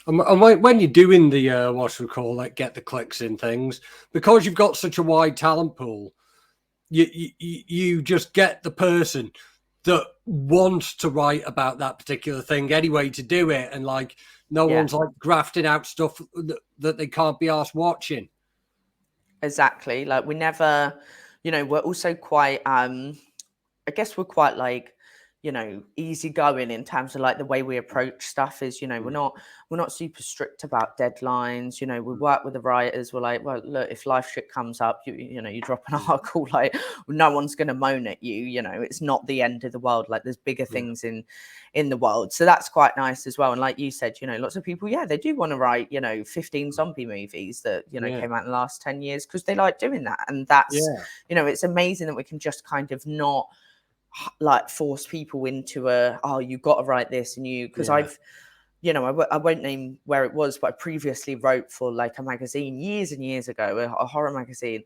S1: And when you're doing the what's we call like get the clicks in things, because you've got such a wide talent pool, you just get the person that wants to write about that particular thing anyway to do it, and like no one's like grafting out stuff that they can't be asked watching.
S2: Exactly. Like we never, we're also quite I guess we're quite like, easygoing in terms of like the way we approach stuff is, we're not super strict about deadlines. We work with the writers. We're like, well, look, if life shit comes up, you drop an article, like no one's going to moan at you. It's not the end of the world. Like there's bigger things in the world. So that's quite nice as well. And like you said, lots of people, they do want to write, 15 zombie movies that, came out in the last 10 years because they like doing that. And that's, it's amazing that we can just kind of not like force people into you got to write this, and because I've I won't name where it was, but I previously wrote for like a magazine years and years ago, a horror magazine,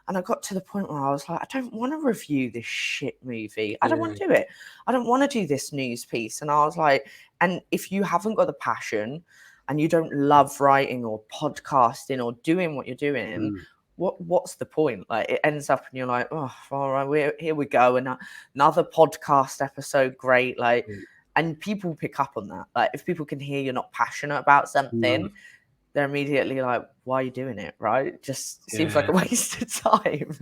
S2: and I got to the point where I was like, I don't want to review this shit movie. I don't want to do it. I don't want to do this news piece. And I was like, and if you haven't got the passion and you don't love writing or podcasting or doing what you're doing, what's the point? Like it ends up and you're like, oh, all right, here we go, and another podcast episode, great. Like, and people pick up on that. Like if people can hear you're not passionate about something, they're immediately like, why are you doing it? Right? It just seems like a waste of time.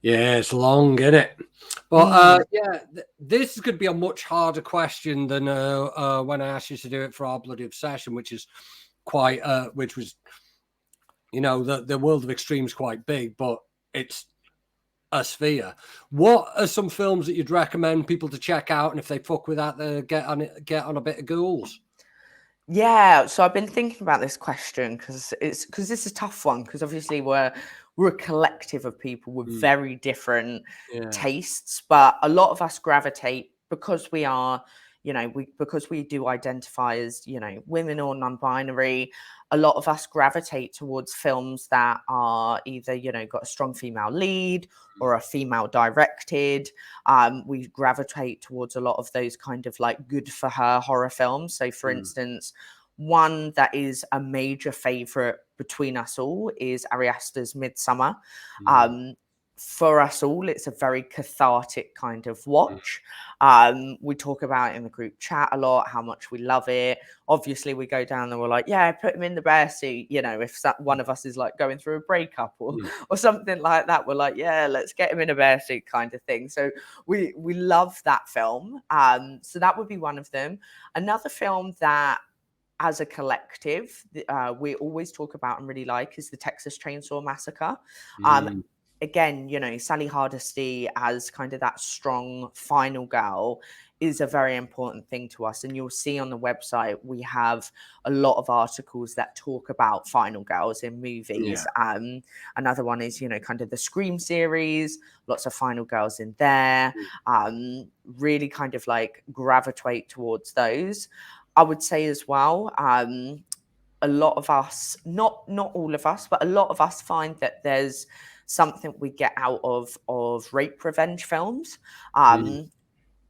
S1: Yeah, it's long, isn't it? But this is going to be a much harder question than when I asked you to do it for our bloody obsession, which is quite, which was, you know, the world of extremes quite big, but it's a sphere. What are some films that you'd recommend people to check out, and if they fuck with that, they get on a bit of ghouls?
S2: Yeah, so I've been thinking about this question because this is a tough one, because obviously we're a collective of people with very different tastes, but a lot of us gravitate, because we are, you know, because we do identify as, you know, women or non-binary. A lot of us gravitate towards films that are either, you know, got a strong female lead or a female directed. We gravitate towards a lot of those kind of like good for her horror films. So, for instance, one that is a major favorite between us all is Ari Aster's Midsummer. For us all, it's a very cathartic kind of watch. We talk about it in the group chat a lot, how much we love it. Obviously, we go down and we're like, yeah, put him in the bear suit. You know, if one of us is like going through a breakup or something like that, we're like, yeah, let's get him in a bear suit kind of thing. So we love that film. So that would be one of them. Another film that, as a collective, we always talk about and really like is the Texas Chainsaw Massacre. Again, you know, Sally Hardesty as kind of that strong final girl is a very important thing to us. And you'll see on the website, we have a lot of articles that talk about final girls in movies. Another one is, you know, kind of the Scream series, lots of final girls in there, really kind of like gravitate towards those. I would say as well, a lot of us, not all of us, but a lot of us find that there's something we get out of rape revenge films.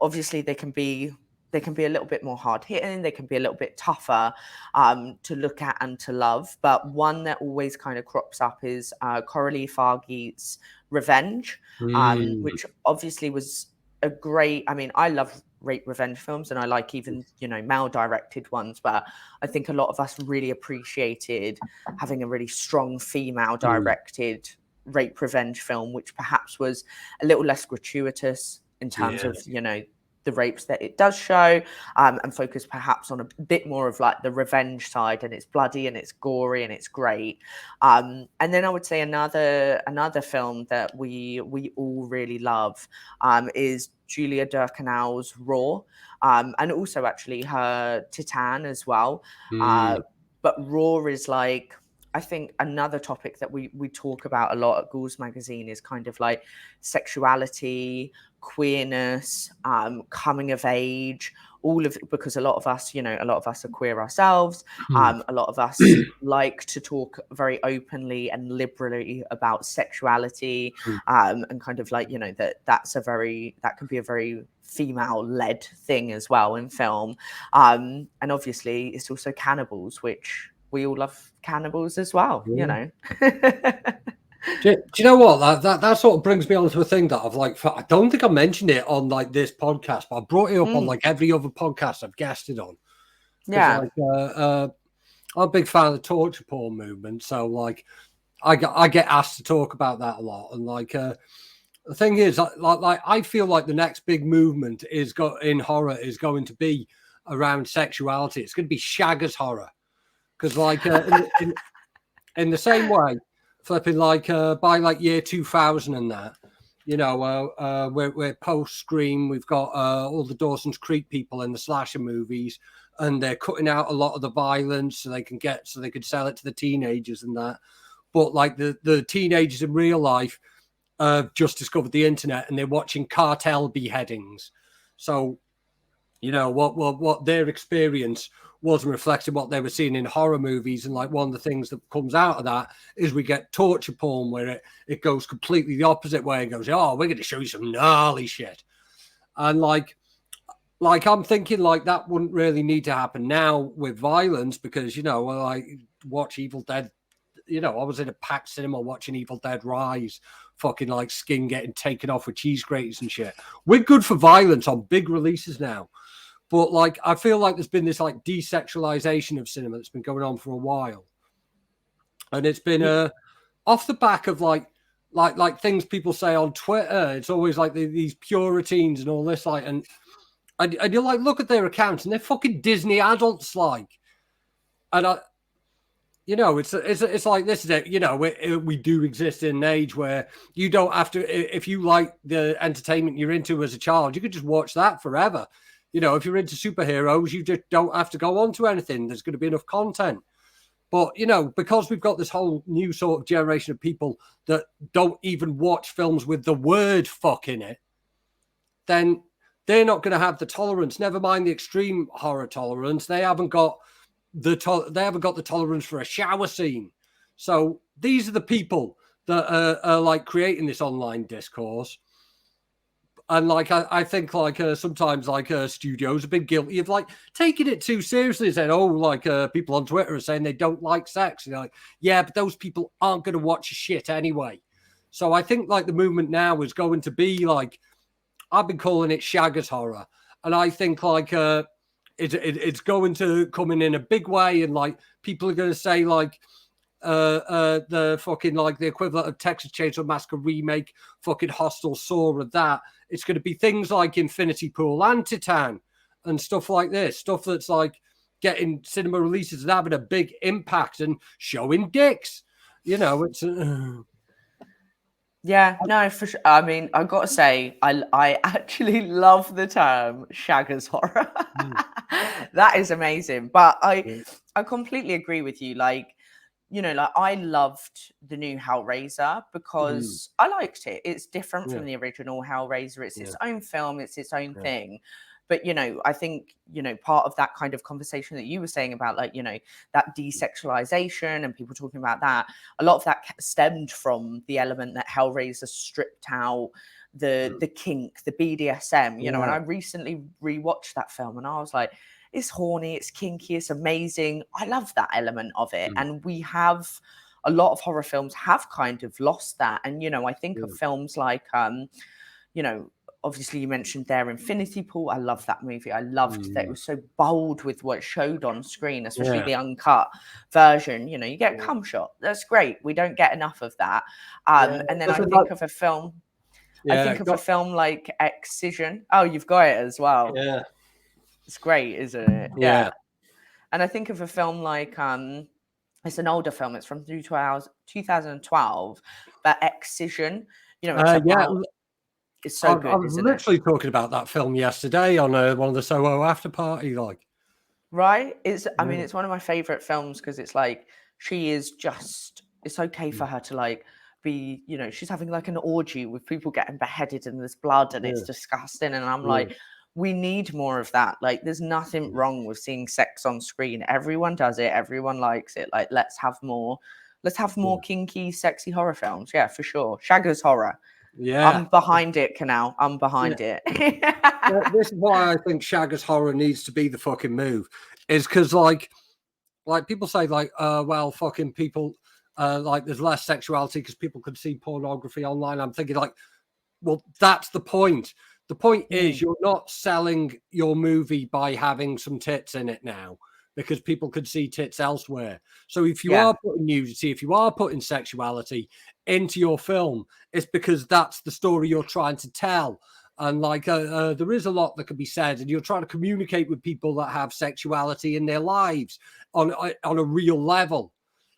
S2: Obviously they can be a little bit more hard hitting, they can be a little bit tougher to look at and to love, but one that always kind of crops up is Coralie Fargeet's Revenge, which obviously was a great, I mean, I love rape revenge films and I like even, you know, male directed ones, but I think a lot of us really appreciated having a really strong female directed rape revenge film, which perhaps was a little less gratuitous in terms of, you know, the rapes that it does show, and focus perhaps on a bit more of like the revenge side, and it's bloody and it's gory and it's great. And then I would say another film that we all really love is Julia Durkanow's Raw, and also actually her Titan as well. But Raw is like, I think another topic that we talk about a lot at Ghouls Magazine is kind of like sexuality, queerness, coming of age, all of it, because a lot of us, you know, a lot of us are queer ourselves. A lot of us like to talk very openly and liberally about sexuality, and kind of like, you know, that can be a very female-led thing as well in film. And obviously it's also cannibals, which we all love cannibals as well, you know.
S1: Do you know what? That sort of brings me on to a thing that I've like, I don't think I mentioned it on like this podcast, but I brought it up on like every other podcast I've guested on.
S2: Yeah.
S1: Like, I'm a big fan of the torture porn movement, so like I get asked to talk about that a lot. And like the thing is, like I feel like the next big movement in horror is going to be around sexuality. It's going to be shaggers horror, because like in the same way, flipping like by like year 2000 and that, you know, we're post Scream, we've got all the Dawson's Creek people in the slasher movies, and they're cutting out a lot of the violence so they can sell it to the teenagers and that. But like the teenagers in real life just discovered the internet and they're watching cartel beheadings. So, you know, what their experience wasn't reflecting what they were seeing in horror movies. And like one of the things that comes out of that is we get torture porn where it goes completely the opposite way and goes, oh, we're going to show you some gnarly shit. And like I'm thinking like that wouldn't really need to happen now with violence, because, you know, I watch Evil Dead. You know, I was in a packed cinema watching Evil Dead Rise, fucking like skin getting taken off with cheese graters and shit. We're good for violence on big releases now. But like, I feel like there's been this like desexualization of cinema that's been going on for a while. And it's been off the back of like things people say on Twitter. It's always like these Puritans and all this, like, and you like look at their accounts and they're fucking Disney adults, like, and You know, it's like this is it. You know, we do exist in an age where you don't have to. If you like the entertainment you're into as a child, you could just watch that forever. You know, if you're into superheroes, you just don't have to go on to anything. There's going to be enough content. But, you know, because we've got this whole new sort of generation of people that don't even watch films with the word fuck in it, then they're not going to have the tolerance. Never mind the extreme horror tolerance. They haven't got the tolerance for a shower scene. So these are the people that are like creating this online discourse. And like I think like sometimes like studios have been guilty of like taking it too seriously, saying, oh, like people on Twitter are saying they don't like sex. And you're like, yeah, but those people aren't going to watch shit anyway. So I think like the movement now is going to be like, I've been calling it shaggers horror, and I think like it's going to come in a big way, and like people are going to say like the fucking like the equivalent of Texas Chainsaw Massacre remake, fucking Hostel Saw of that. It's going to be things like Infinity Pool and Titan and stuff like this, stuff that's like getting cinema releases and having a big impact and showing dicks. You know, it's.
S2: Yeah, no, for sure. I mean, I've got to say, I actually love the term shaggers horror. That is amazing. But I completely agree with you. Like, you know, like I loved the new Hellraiser because I liked it. It's different from the original Hellraiser. It's its own film. It's its own thing. But, you know, I think, you know, part of that kind of conversation that you were saying about, like, you know, that desexualization and people talking about that, a lot of that stemmed from the element that Hellraiser stripped out the kink, the BDSM, you know, and I recently rewatched that film and I was like, it's horny, it's kinky, it's amazing. I love that element of it. And we have a lot of horror films have kind of lost that. And, you know, I think of films like, you know, obviously you mentioned there Infinity Pool. I love that movie. I loved that it was so bold with what it showed on screen, especially the uncut version. You know, you get a cum shot. That's great. We don't get enough of that. And then I think of a film. I think of a film like Excision. Oh, you've got it as well.
S1: Yeah.
S2: It's great, isn't it? Yeah. And I think of a film like it's an older film. It's from 2012, but Excision. You know, it's about. It's so good.
S1: I was literally talking about that film yesterday on one of the Soho after party. Like,
S2: right? I mean, it's one of my favorite films because it's like she is just. It's okay for her to like be. You know, she's having like an orgy with people getting beheaded and there's blood and it's disgusting. And I'm like, we need more of that. Like, there's nothing wrong with seeing sex on screen. Everyone does it. Everyone likes it. Like, let's have more. Let's have more kinky, sexy horror films. Yeah, for sure. Shaggers horror.
S1: Yeah.
S2: I'm behind it, Kinell. I'm behind it.
S1: This is why I think shaggers horror needs to be the fucking move. Is because like people say like, well, fucking people, like there's less sexuality because people can see pornography online. I'm thinking like, well, that's the point. The point is you're not selling your movie by having some tits in it now, because people could see tits elsewhere. So if you are putting nudity, if you are putting sexuality into your film, it's because that's the story you're trying to tell. And like there is a lot that can be said, and you're trying to communicate with people that have sexuality in their lives on a real level.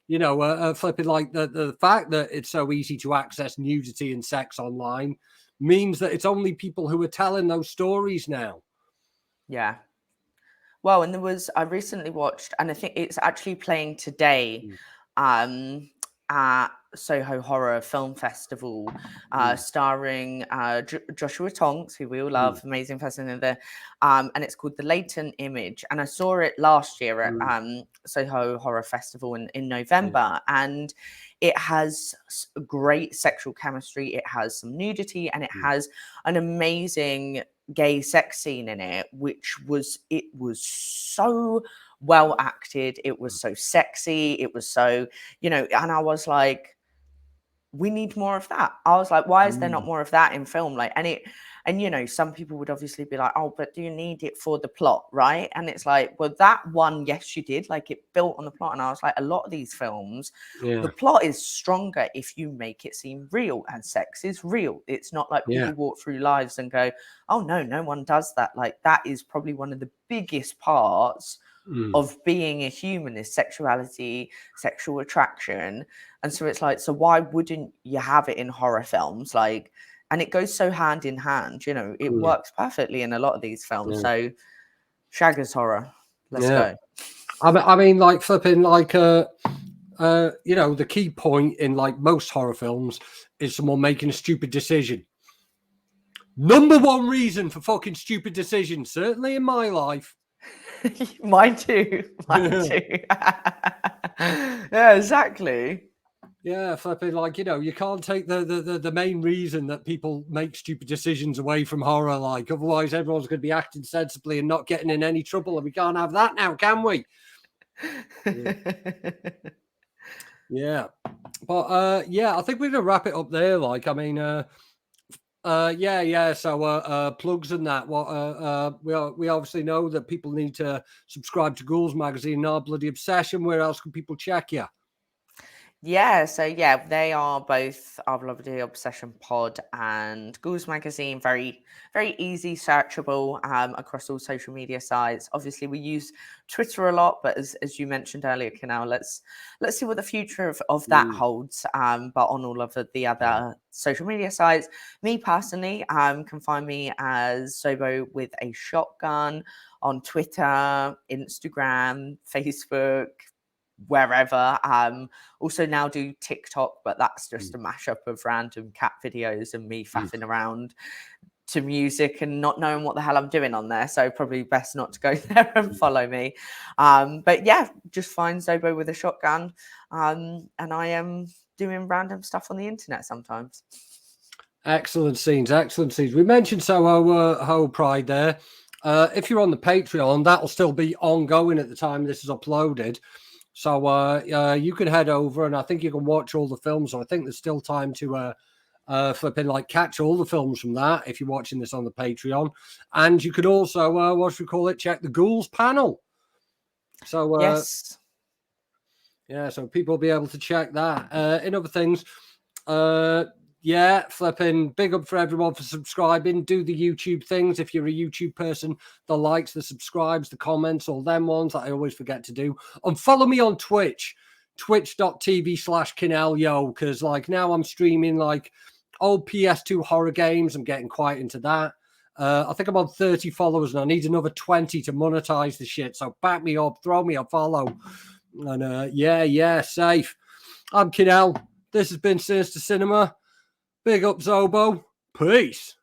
S1: You know, flipping like the fact that it's so easy to access nudity and sex online means that it's only people who are telling those stories now.
S2: Yeah. Well, and I recently watched, and I think it's actually playing today at Soho Horror Film Festival, starring Joshua Tonks, who we all love, amazing person in there. And it's called The Latent Image. And I saw it last year at Soho Horror Festival in November. And it has great sexual chemistry. It has some nudity, and it has an amazing gay sex scene in it, which was so well acted. It was so sexy. It was so, you know, and I was like, we need more of that. I was like, why is there not more of that in film? Like, and you know, some people would obviously be like, oh, but do you need it for the plot, right? And it's like, well, that one, yes, you did. Like, it built on the plot. And I was like, a lot of these films, the plot is stronger if you make it seem real, and sex is real. It's not like people walk through lives and go, oh no, no one does that. Like, that is probably one of the biggest parts of being a human is sexuality, sexual attraction. And so it's like, so why wouldn't you have it in horror films? Like, and it goes so hand in hand, you know, it works perfectly in a lot of these films. So Shaggers horror, let's go.
S1: I mean, like flipping, like, you know, the key point in like most horror films is someone making a stupid decision. Number one reason for fucking stupid decisions, certainly in my life.
S2: Mine too. Mine too. Yeah, exactly.
S1: Yeah, flipping, like, you know, you can't take the main reason that people make stupid decisions away from horror. Like, otherwise everyone's going to be acting sensibly and not getting in any trouble, and we can't have that now, can we? Yeah. But yeah, I think we're gonna wrap it up there. Like, I mean, yeah. So plugs and that. What we obviously know that people need to subscribe to Ghouls Magazine, Our Bloody Obsession. Where else can people check you?
S2: Yeah, so yeah, they are both Our Bloody Obsession Pod and Ghouls Magazine. Very, very easy searchable across all social media sites. Obviously, we use Twitter a lot, but as you mentioned earlier, Kinell, let's see what the future of that holds. But on all of the other social media sites, me personally can find me as Zobo with a shotgun on Twitter, Instagram, Facebook, wherever. Also now do TikTok, but that's just a mashup of random cat videos and me faffing around to music and not knowing what the hell I'm doing on there. So probably best not to go there and follow me. But yeah, just find Zobo with a shotgun. And I am doing random stuff on the internet sometimes. Excellent scenes.
S1: We mentioned Soho Pride there. If you're on the Patreon, that'll still be ongoing at the time this is uploaded. So you can head over, and I think you can watch all the films. So I think there's still time to flipping, like, catch all the films from that if you're watching this on the Patreon. And you could also, what should we call it, check the Ghouls panel. So
S2: yes.
S1: Yeah, so people will be able to check that. In other things, yeah, flipping, big up for everyone for subscribing. Do the YouTube things if you're a YouTube person. The likes, the subscribes, the comments, all them ones that I always forget to do. And follow me on Twitch, twitch.tv/Kinell, yo, because like now I'm streaming like old PS2 horror games. I'm getting quite into that. I think I'm on 30 followers and I need another 20 to monetize the shit. So back me up, throw me a follow. And yeah, safe. I'm Kinell. This has been Sinister Cinema. Big up, Zobo. Peace.